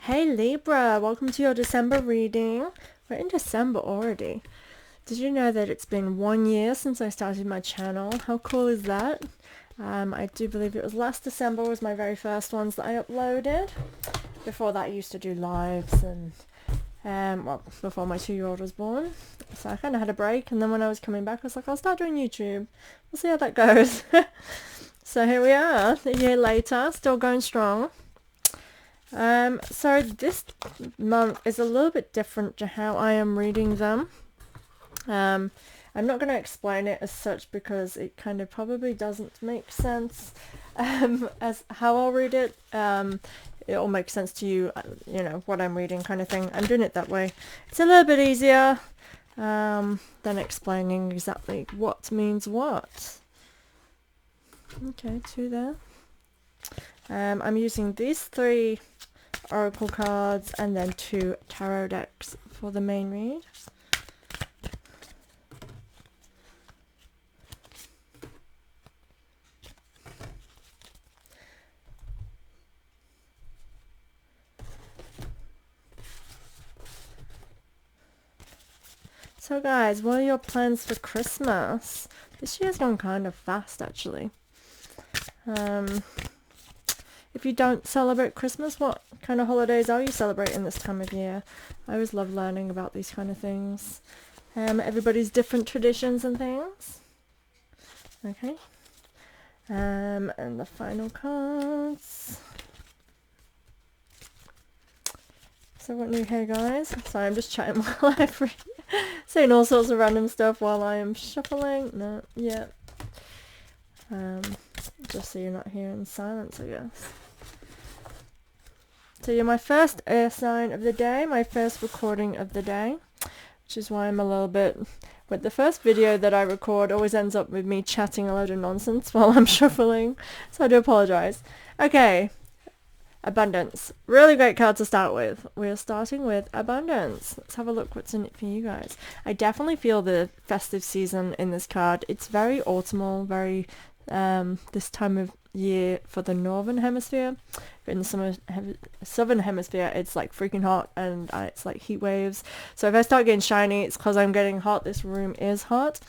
Hey Libra, welcome to your December reading. We're in December already. Did you know that it's been 1 year since I started my channel? How cool is that? I do believe it was last December was my very first ones that I uploaded. Before that I used to do lives and well, before my 2-year-old was born. So I kind of had a break, and then when I was coming back I was like, I'll start doing YouTube. We'll see how that goes. So here we are, a year later, still going strong. So this month is a little bit different to how I am reading them. I'm not going to explain it as such because it kind of probably doesn't make sense as how I'll read it. It all makes sense to you, you know, what I'm reading kind of thing. I'm doing it that way. It's a little bit easier than explaining exactly what means what. Okay, 2 there. I'm using these 3 oracle cards and then 2 tarot decks for the main read. So guys, what are your plans for Christmas? This year's gone kind of fast actually. If you don't celebrate Christmas, what kind of holidays are you celebrating this time of year? I always love learning about these kind of things. Everybody's different traditions and things. Okay. And the final cards. So what new here, guys? Sorry, I'm just chatting while I read. Saying all sorts of random stuff while I am shuffling. No, yeah. Just so you're not hearing silence, I guess. So you're my first air sign of the day, my first recording of the day, which is why I'm a little bit... But the first video that I record always ends up with me chatting a load of nonsense while I'm shuffling, so I do apologise. Okay, abundance. Really great card to start with. We're starting with abundance. Let's have a look what's in it for you guys. I definitely feel the festive season in this card. It's very autumnal, very this time of year for the northern hemisphere. In the southern hemisphere it's like freaking hot and it's like heat waves. So if I start getting shiny, it's because I'm getting hot. This room is hot.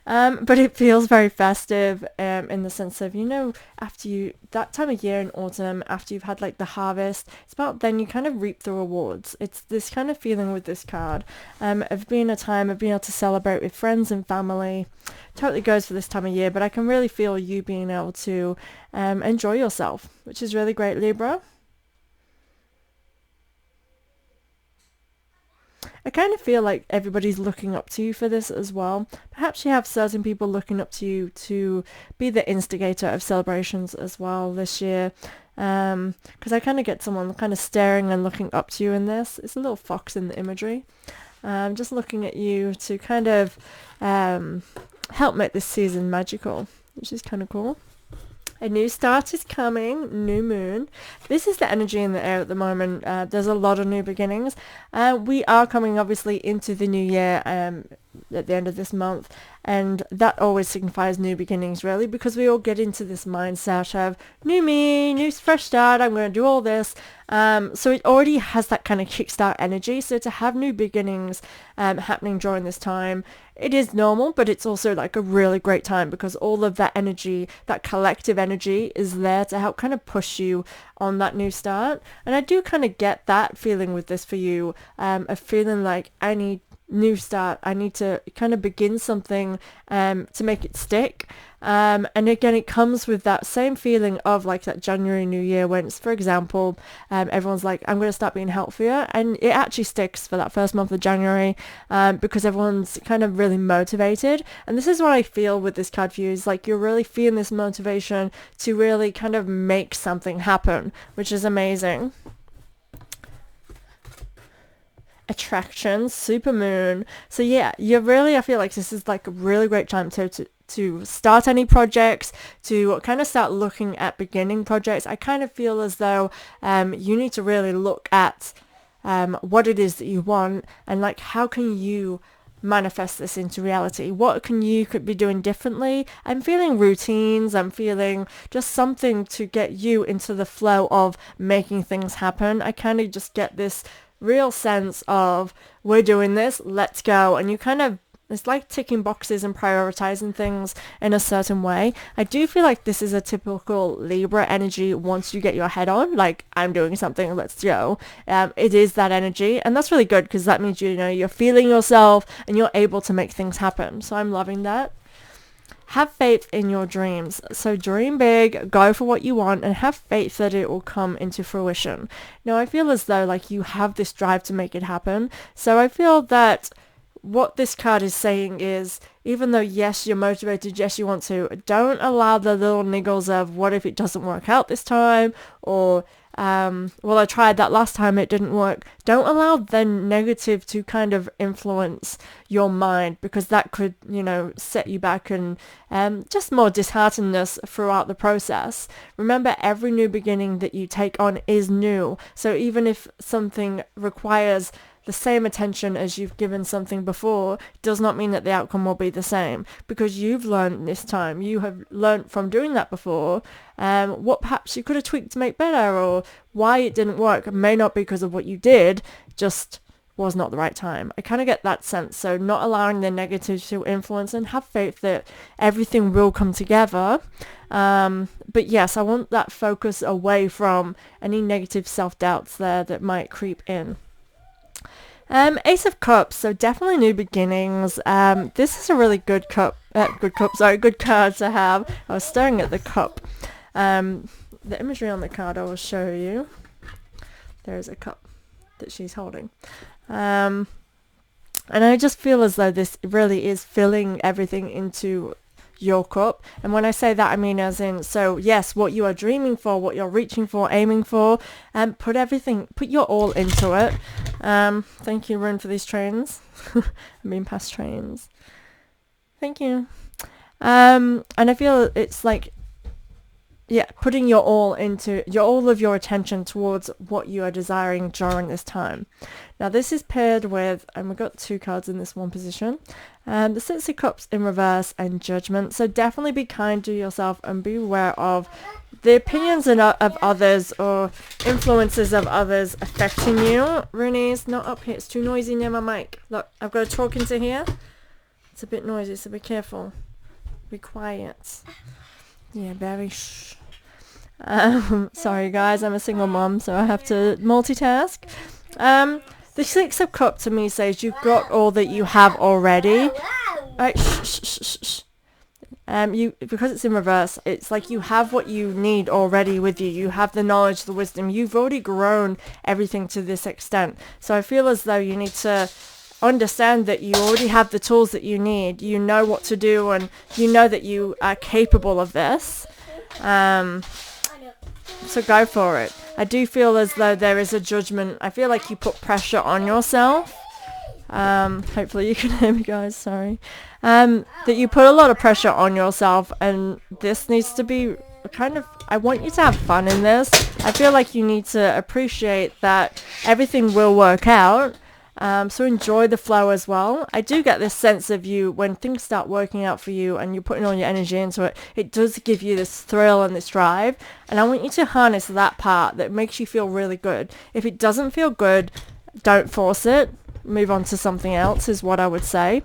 But it feels very festive in the sense of, you know, after that time of year in autumn, after you've had like the harvest, it's about then you kind of reap the rewards. It's this kind of feeling with this card of being a time of being able to celebrate with friends and family. Totally goes for this time of year, but I can really feel you being able to enjoy yourself, which is really great, Libra. I kind of feel like everybody's looking up to you for this as well. Perhaps you have certain people looking up to you to be the instigator of celebrations as well this year. Because I kind of get someone kind of staring and looking up to you in this. It's a little fox in the imagery. Just looking at you to kind of help make this season magical, which is kind of cool. A new start is coming, new moon. This is the energy in the air at the moment. There's a lot of new beginnings. We are coming obviously into the new year at the end of this month, and that always signifies new beginnings really, because we all get into this mindset of new me, new fresh start, I'm going to do all this. So it already has that kind of kickstart energy. So to have new beginnings happening during this time, it is normal, but it's also like a really great time because all of that energy, that collective energy is there to help kind of push you on that new start. And I do kind of get that feeling with this for you, of feeling like I need new start. I need to kind of begin something to make it stick. And again, it comes with that same feeling of like that January New Year when it's, for example, everyone's like, I'm going to start being healthier, and it actually sticks for that first month of January because everyone's kind of really motivated. And this is what I feel with this card for you, is like you're really feeling this motivation to really kind of make something happen, which is amazing. Attraction, supermoon. So yeah, I feel like this is like a really great time to start any projects, to kind of start looking at beginning projects. I kind of feel as though you need to really look at what it is that you want, and like how can you manifest this into reality? What can you could be doing differently? I'm feeling routines. I'm feeling just something to get you into the flow of making things happen. I kind of just get this real sense of, we're doing this, let's go. And you kind of, it's like ticking boxes and prioritizing things in a certain way. I do feel like this is a typical Libra energy once you get your head on, like, I'm doing something, let's go. It is that energy, and that's really good because that means, you know, you're feeling yourself and you're able to make things happen. So I'm loving that. Have faith in your dreams. So dream big, go for what you want, and have faith that it will come into fruition. Now, I feel as though, like, you have this drive to make it happen. So I feel that what this card is saying is, even though, yes, you're motivated, yes, you want to, don't allow the little niggles of, what if it doesn't work out this time? Or, well, I tried that last time, it didn't work. Don't allow the negative to kind of influence your mind, because that could, you know, set you back and just more disheartenedness throughout the process. Remember, every new beginning that you take on is new. So even if something requires the same attention as you've given something before, does not mean that the outcome will be the same, because you've learned this time. You have learned from doing that before what perhaps you could have tweaked to make better, or why it didn't work. It may not be because of what you did, just was not the right time. I kind of get that sense. So not allowing the negative to influence, and have faith that everything will come together. But yes, I want that focus away from any negative self-doubts there that might creep in. Ace of Cups, so definitely new beginnings. This is a really good card to have. I was staring at the cup. The imagery on the card I will show you. There is a cup that she's holding. And I just feel as though this really is filling everything into your cup. And when I say that, I mean as in, so yes, what you are dreaming for, what you're reaching for, aiming for, and put your all into it. Thank you, Rune, for these trains. I'm being past trains. Thank you. And I feel it's like, yeah, putting your all of your attention towards what you are desiring during this time. Now, this is paired with, and we've got two cards in this one position, the Six of Cups in reverse and Judgment. So definitely be kind to yourself and be aware of the opinions of others or influences of others affecting you. Rooney's not up here. It's too noisy near my mic. Look, I've got to talk into here. It's a bit noisy, so be careful. Be quiet. Yeah, very shh. Sorry guys, I'm a single mom, so I have to multitask. The Six of Cups to me says you've got all that you have already. Right, shh. Because it's in reverse, it's like you have what you need already with you. You have the knowledge, the wisdom. You've already grown everything to this extent. So I feel as though you need to understand that you already have the tools that you need. You know what to do, and you know that you are capable of this. So go for it. I do feel as though there is a judgment. I feel like you put pressure on yourself. Hopefully you can hear me, guys. Sorry. That you put a lot of pressure on yourself, and this needs to be kind of, I want you to have fun in this. I feel like you need to appreciate that everything will work out. So enjoy the flow as well. I do get this sense of you, when things start working out for you and you're putting all your energy into it, it does give you this thrill and this drive. And I want you to harness that part that makes you feel really good. If it doesn't feel good, don't force it. Move on to something else is what I would say.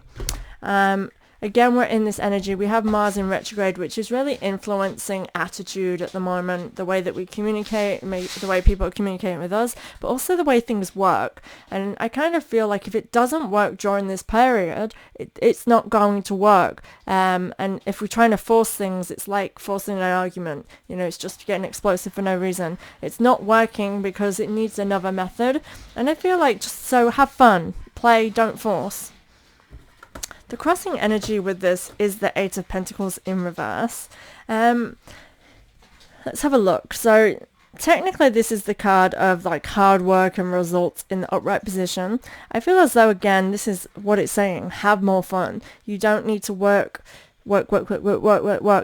Again, we're in this energy. We have Mars in retrograde, which is really influencing attitude at the moment, the way that we communicate, the way people are communicating with us, but also the way things work. And I kind of feel like if it doesn't work during this period, it's not going to work. And if we're trying to force things, it's like forcing an argument. You know, it's just getting explosive for no reason. It's not working because it needs another method. And I feel like just so have fun, play, don't force. The crossing energy with this is the Eight of Pentacles in reverse. Let's have a look. So technically this is the card of like hard work and results in the upright position. I feel as though, again, this is what it's saying. Have more fun. You don't need to work work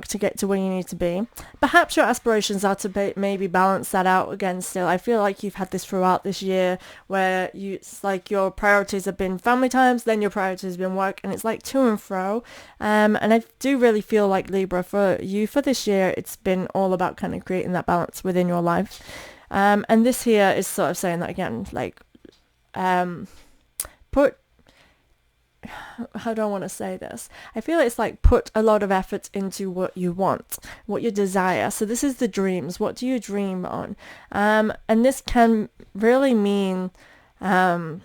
to get to where you need to be. Perhaps your aspirations are to maybe balance that out again still. I feel like you've had this throughout this year where it's like your priorities have been family times, then your priorities have been work, and it's like to and fro. And I do really feel like Libra, for you for this year, it's been all about kind of creating that balance within your life. And this here is sort of saying that again, like, put, how do I want to say this? I feel it's like put a lot of effort into what you want, what you desire. So this is the dreams. What do you dream on? And this can really mean, I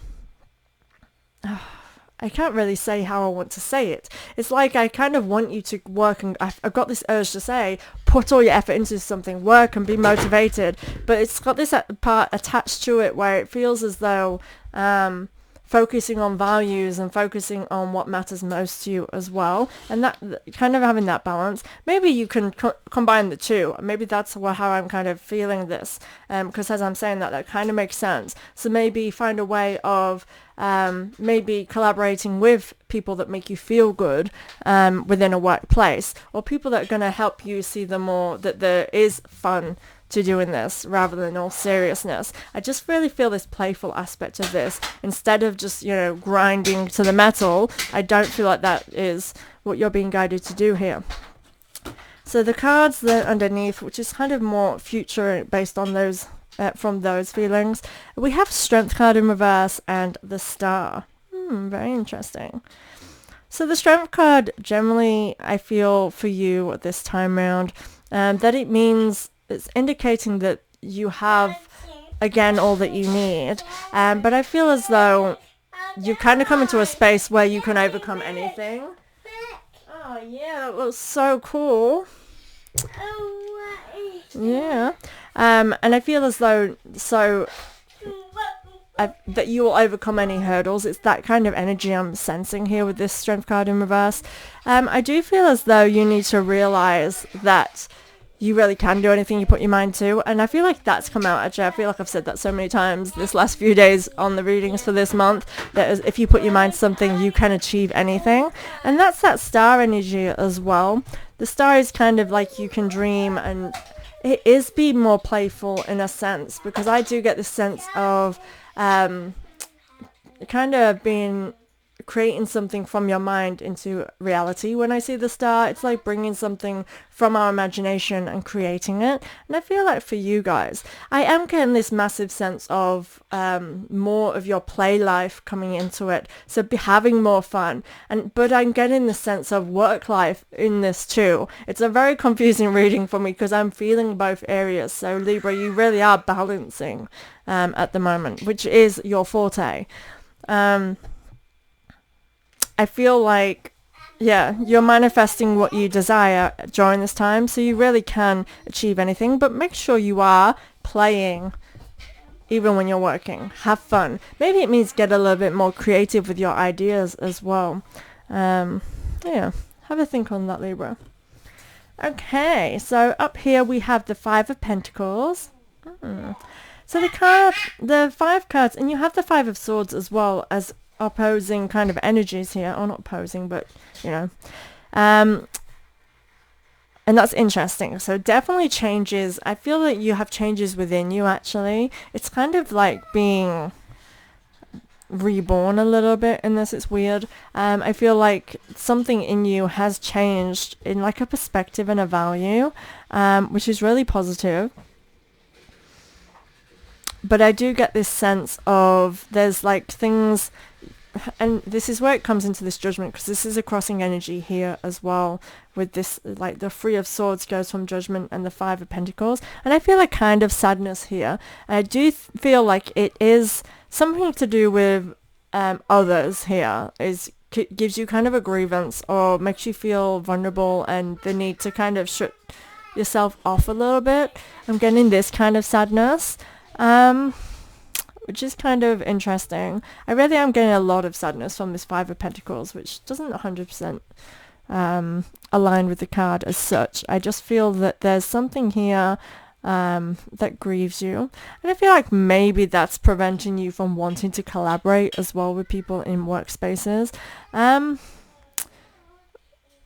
can't really say how I want to say it. It's like I kind of want you to work, and I've got this urge to say, put all your effort into something, work and be motivated. But it's got this part attached to it where it feels as though focusing on values and focusing on what matters most to you as well, and that kind of having that balance. Maybe you can combine the two. Maybe that's how I'm kind of feeling this, because as I'm saying that kind of makes sense. So maybe find a way of maybe collaborating with people that make you feel good within a workplace, or people that are going to help you see that there is fun to doing this rather than all seriousness. I just really feel this playful aspect of this instead of just, grinding to the metal. I don't feel like that is what you're being guided to do here. So the cards that underneath, which is kind of more future based on those from those feelings, we have Strength card in reverse and the Star. Very interesting. So the Strength card, generally I feel for you at this time round, that it means it's indicating that you have, again, all that you need. But I feel as though you kind of come into a space where you can overcome anything. Oh, yeah, that looks so cool. Yeah. And I feel as though, that you will overcome any hurdles. It's that kind of energy I'm sensing here with this Strength card in reverse. I do feel as though you need to realize that you really can do anything you put your mind to, and I feel like that's come out. Actually, I feel like I've said that so many times this last few days on the readings for this month, that if you put your mind to something, you can achieve anything. And that's that Star energy as well. The Star is kind of like you can dream, and it is be more playful in a sense, because I do get this sense of kind of creating something from your mind into reality. When I see the Star, it's like bringing something from our imagination and creating it. And I feel like for you guys, I am getting this massive sense of more of your play life coming into it, so having more fun. But I'm getting the sense of work life in this too. It's a very confusing reading for me because I'm feeling both areas. So Libra, you really are balancing at the moment, which is your forte. I feel like, you're manifesting what you desire during this time, so you really can achieve anything, but make sure you are playing even when you're working. Have fun. Maybe it means get a little bit more creative with your ideas as well. Have a think on that, Libra. Okay, so up here we have the Five of Pentacles. So the 5 cards, and you have the 5 of Swords as well as opposing kind of energies here, or not opposing, but and that's interesting. So definitely changes. I feel that you have changes within you. Actually, it's kind of like being reborn a little bit in this. It's weird. I feel like something in you has changed in like a perspective and a value, which is really positive. But I do get this sense of there's like things, and this is where it comes into this Judgment, because this is a crossing energy here as well with this, like the 3 of Swords goes from Judgment and the 5 of Pentacles, and I feel a kind of sadness here. And I do feel like it is something to do with others here. Gives you kind of a grievance or makes you feel vulnerable and the need to kind of shut yourself off a little bit. I'm getting this kind of sadness. Which is kind of interesting. I really am getting a lot of sadness from this 5 of Pentacles, which doesn't 100% align with the card as such. I just feel that there's something here that grieves you. And I feel like maybe that's preventing you from wanting to collaborate as well with people in workspaces.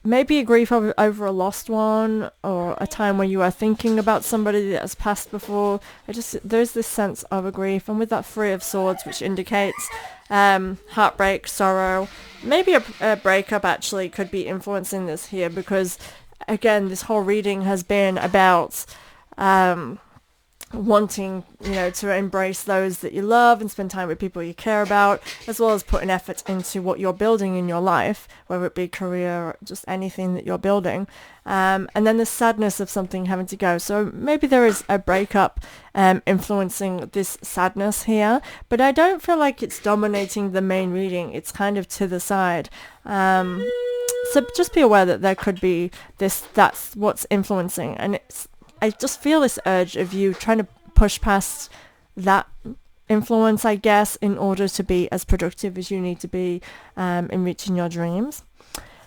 maybe a grief over a lost one, or a time when you are thinking about somebody that has passed before. There's this sense of a grief, and with that Three of Swords, which indicates heartbreak, sorrow, maybe a breakup actually could be influencing this here, because again, this whole reading has been about wanting, to embrace those that you love and spend time with people you care about, as well as putting effort into what you're building in your life, whether it be career or just anything that you're building. And then the sadness of something having to go. So maybe there is a breakup influencing this sadness here, but I don't feel like it's dominating the main reading. It's kind of to the side. So just be aware that there could be that's what's influencing. And I just feel this urge of you trying to push past that influence, I guess, in order to be as productive as you need to be in reaching your dreams.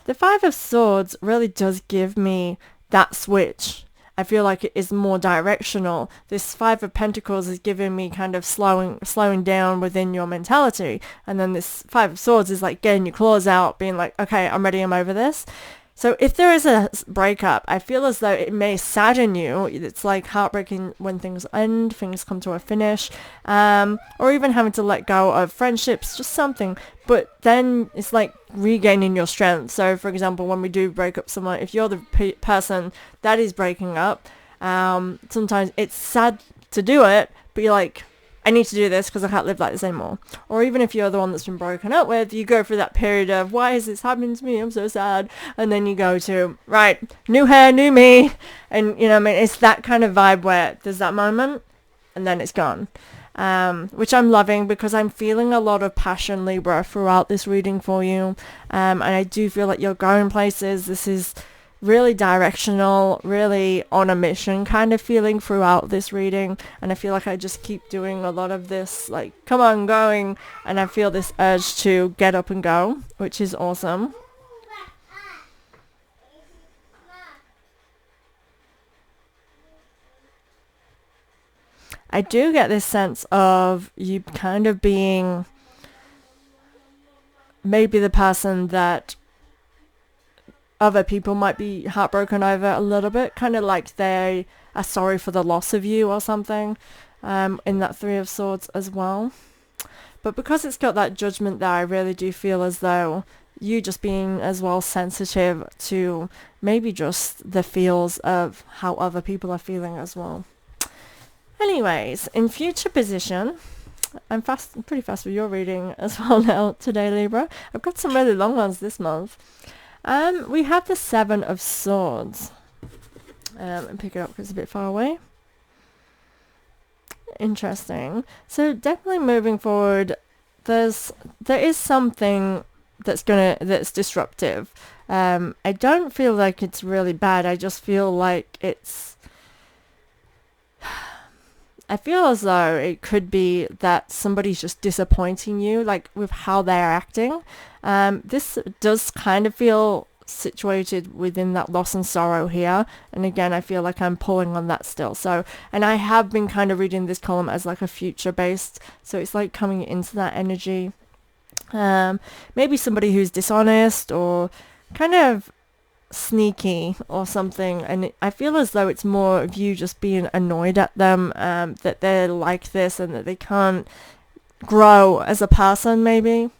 The Five of Swords really does give me that switch. I feel like it is more directional. This Five of Pentacles is giving me kind of slowing down within your mentality. And then this Five of Swords is like getting your claws out, being like, okay, I'm ready, I'm over this. So if there is a breakup, I feel as though it may sadden you. It's like heartbreaking when things end, things come to a finish, or even having to let go of friendships, just something. But then it's like regaining your strength. So for example, when we do break up someone, if you're the person that is breaking up, sometimes it's sad to do it, but you're like, I need to do this because I can't live like this anymore. Or even if you're the one that's been broken up with, you go through that period of, why is this happening to me? I'm so sad. And then you go to, right, new hair, new me. And, it's that kind of vibe where there's that moment and then it's gone. Which I'm loving, because I'm feeling a lot of passion, Libra, throughout this reading for you. And I do feel like you're going places. This is really directional, really on a mission kind of feeling throughout this reading. And I feel like I just keep doing a lot of this, like, come on, going. And I feel this urge to get up and go, which is awesome. I do get this sense of you kind of being maybe the person that other people might be heartbroken over a little bit, kind of like they are sorry for the loss of you or something, in that Three of Swords as well. But because it's got that Judgment there, I really do feel as though you just being as well sensitive to maybe just the feels of how other people are feeling as well. Anyways, in future position, I'm pretty fast with your reading as well now today, Libra. I've got some really long ones this month. We have the Seven of Swords. And pick it up because it's a bit far away. Interesting. So definitely moving forward, there is something that's disruptive. I don't feel like it's really bad. I just feel like I feel as though it could be that somebody's just disappointing you, like with how they're acting. This does kind of feel situated within that loss and sorrow here. And again, I feel like I'm pulling on that still. So, and I have been kind of reading this column as like a future based. So it's like coming into that energy. Maybe somebody who's dishonest or kind of sneaky or something, and I feel as though it's more of you just being annoyed at them, that they're like this and that they can't grow as a person maybe.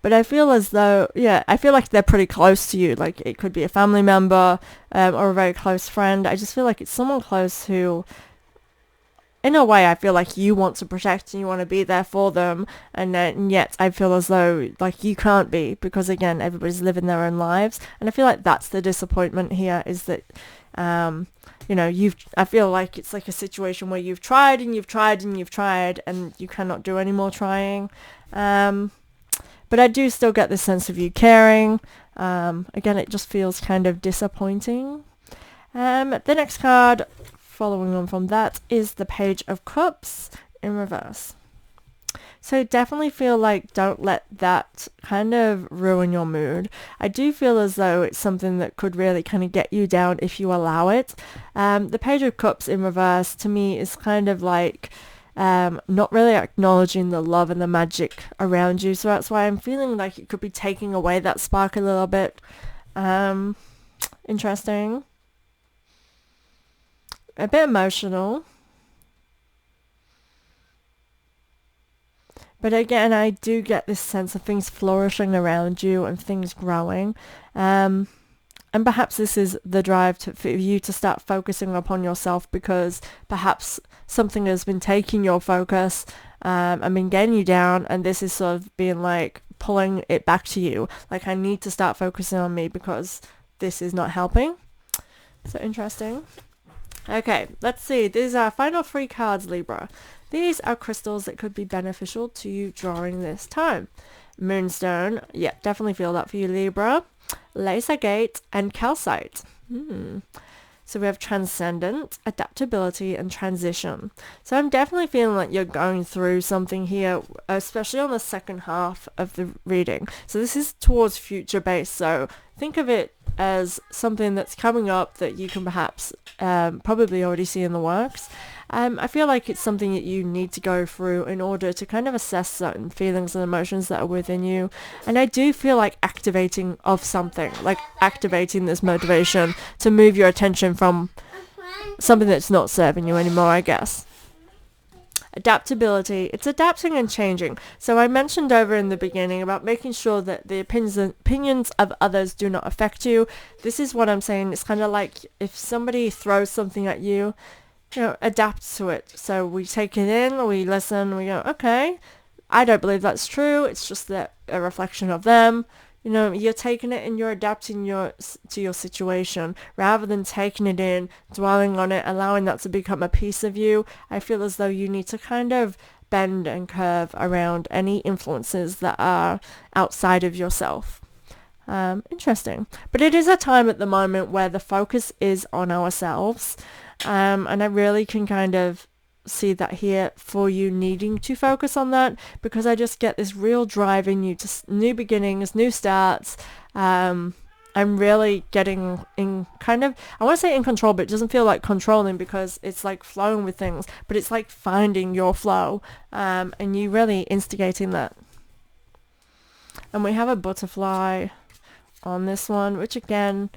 But I feel as though, I feel like they're pretty close to you. Like it could be a family member or a very close friend. I just feel like it's someone close who, in a way, I feel like you want to protect and you want to be there for them, and yet I feel as though like you can't be, because again, everybody's living their own lives. And I feel like that's the disappointment here, is that I feel like it's like a situation where you've tried and you've tried and you've tried and you cannot do any more trying. But I do still get this sense of you caring. Again, it just feels kind of disappointing. The next card following on from that is the Page of Cups in reverse. So definitely feel like don't let that kind of ruin your mood. I do feel as though it's something that could really kind of get you down if you allow it. The Page of Cups in reverse to me is kind of like not really acknowledging the love and the magic around you. So that's why I'm feeling like it could be taking away that spark a little bit. Interesting. A bit emotional. But again, I do get this sense of things flourishing around you and things growing. And perhaps this is the drive for you to start focusing upon yourself, because perhaps something has been taking your focus and been getting you down, and this is sort of being like pulling it back to you. Like, I need to start focusing on me because this is not helping. So interesting. Okay, let's see. These are our final 3 cards, Libra. These are crystals that could be beneficial to you during this time. Moonstone, yeah, definitely feel that for you, Libra. Laser Gate and Calcite. So we have Transcendent, Adaptability, and Transition. So I'm definitely feeling like you're going through something here, especially on the second half of the reading. So this is towards future base, so think of it as something that's coming up that you can perhaps probably already see in the works. I feel like it's something that you need to go through in order to kind of assess certain feelings and emotions that are within you. And I do feel like activating of something, like activating this motivation to move your attention from something that's not serving you anymore, I guess. Adaptability, it's adapting and changing. So I mentioned over in the beginning about making sure that the opinions of others do not affect you. This is what I'm saying. It's kind of like if somebody throws something at you, adapt to it. So we take it in, we listen, we go, okay, I don't believe that's true. It's just a reflection of them. You're taking it and you're adapting to your situation rather than taking it in, dwelling on it, allowing that to become a piece of you. I feel as though you need to kind of bend and curve around any influences that are outside of yourself. Interesting. But it is a time at the moment where the focus is on ourselves. And I really can kind of see that here for you needing to focus on that, because I just get this real drive in you to new beginnings, new starts. I'm really getting in kind of, I want to say in control, but it doesn't feel like controlling because it's like flowing with things, but it's like finding your flow, and you really instigating that. And we have a butterfly on this one, which again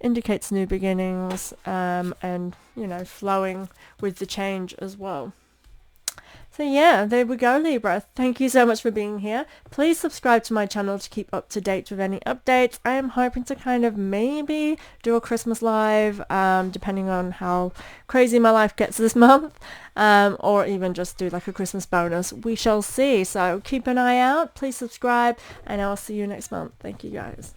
indicates new beginnings, and flowing with the change as well. So yeah, there we go, Libra. Thank you so much for being here. Please subscribe to my channel to keep up to date with any updates. I am hoping to kind of maybe do a Christmas live, depending on how crazy my life gets this month, or even just do like a Christmas bonus. We shall see. So keep an eye out. Please subscribe, and I'll see you next month. Thank you, guys.